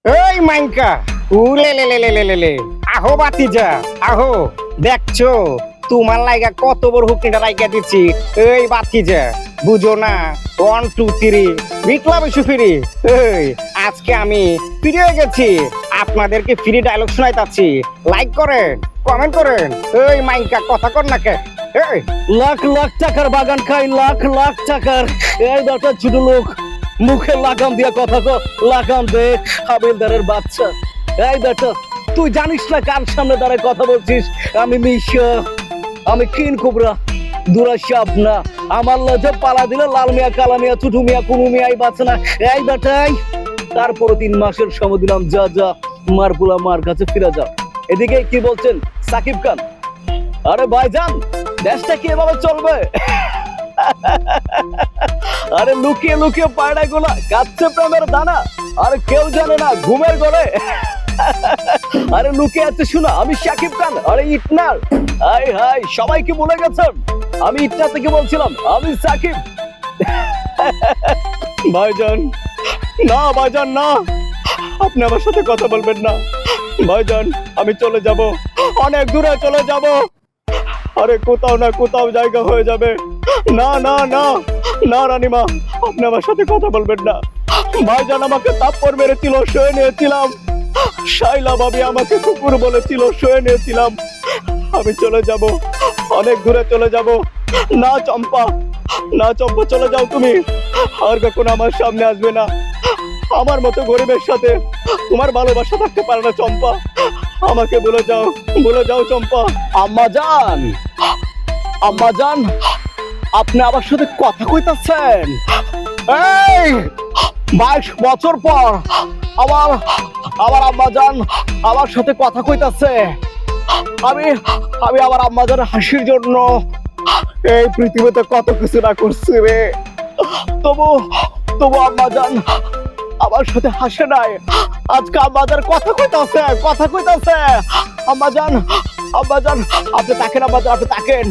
এই মাইনকা উলে লে লে লে লে লে লে আহো বাতিজা আহো দেখছো তোমার লাইগা কত বড় হুকনিটা লাইগা দিচ্ছি। এই বাতিজা বুঝো না 1 2 3 বিপ্লব সুফিরি। এই আজকে আমি ফিরে গেছি, আপনাদেরকে ফ্রি ডায়লগ শোনাইতাছি। লাইক করেন, কমেন্ট করেন। এই মাইনকা কথা কর না কে? এই লাখ লাখ টাকার বাগান খাই, লাখ লাখ টাকার। এই একটা ছোট লোক মুখে লাগাম দিয়া কথা কো, লাগাম দে হাবিলদারের বাচ্চা। এই বেটা তুই জানিস না কার সামনে দাঁড়ায় কথা বলছিস? আমি মিশা, আমি কিন কুবরা দুরা সাপ না। আমার লজে পালা দিলে লাল মিয়া, কালা মিয়া, চুটু মিয়া, কুনু মিয়াই বাঁচে না। এই বেটাই তারপরে 3 মাসের সময় দিলাম, যা যা মারপুলা মার কাছে ফিরে যা। এদিকে কি বলছেন সাকিব খান? আরে ভাইজান দেশটা কি এভাবে চলবে? আরে লুকিয়ে লুকিয়ে পায়রা গোলা কাচ্ছে প্রেমের দানা, আর কেউ জানে না ঘুমের ঘরে। আরে লুকিয়ে আছে শোনা, আমি সাকিব খান। আরে ইটনার হাই হাই, সবাই কি ভুলে গেছেন? আমি ইটনা থেকে বলছিলাম, আমি সাকিব। ভাইজান না, ভাইজান না, আপনি আমার সাথে কথা বলবেন না ভাইজান। আমি চলে যাব, অনেক দূরে চলে যাব। আরে কোথাও না কোথাও জায়গা হয়ে যাবে। না না না না রানীমা, আপনি আমার সাথে কথা বলবেন না। ভাইজান আমাকে তাপ্পর মেরেছিল, শুয়ে নিয়েছিলাম। শাইলা ভাবি আমাকে কুকুর বলেছিল, শুয়ে নিয়েছিলাম। আমি চলে যাব, অনেক দূরে চলে যাব। না চম্পা, না চম্পা, চলে যাও তুমি। আর কখনো আমার সামনে আসবে না। আমার মতো গরিবের সাথে তোমার ভালোবাসা থাকতে পারে না চম্পা। আমাকে ভুলে যাও চম্পা। আম্মা জান, আম্মা জান, আপনি আমার সাথে কথা কইতাছেন? এই 22 বছর পর আমার আমার আম্মা জান আমার সাথে কথা কইতাছে। আমি আমি আমার আম্মা জানের হাসির জন্য এই পৃথিবীতে কত কিছু না করছি রে। তবু তবু আম্মা জান আমার সাথে হাসে নাই। আজকে আম্মা জান কথা কইতাছে। আম্মা জান, আপনি তাকেন, আম্মা জান, আপনি তাকেন।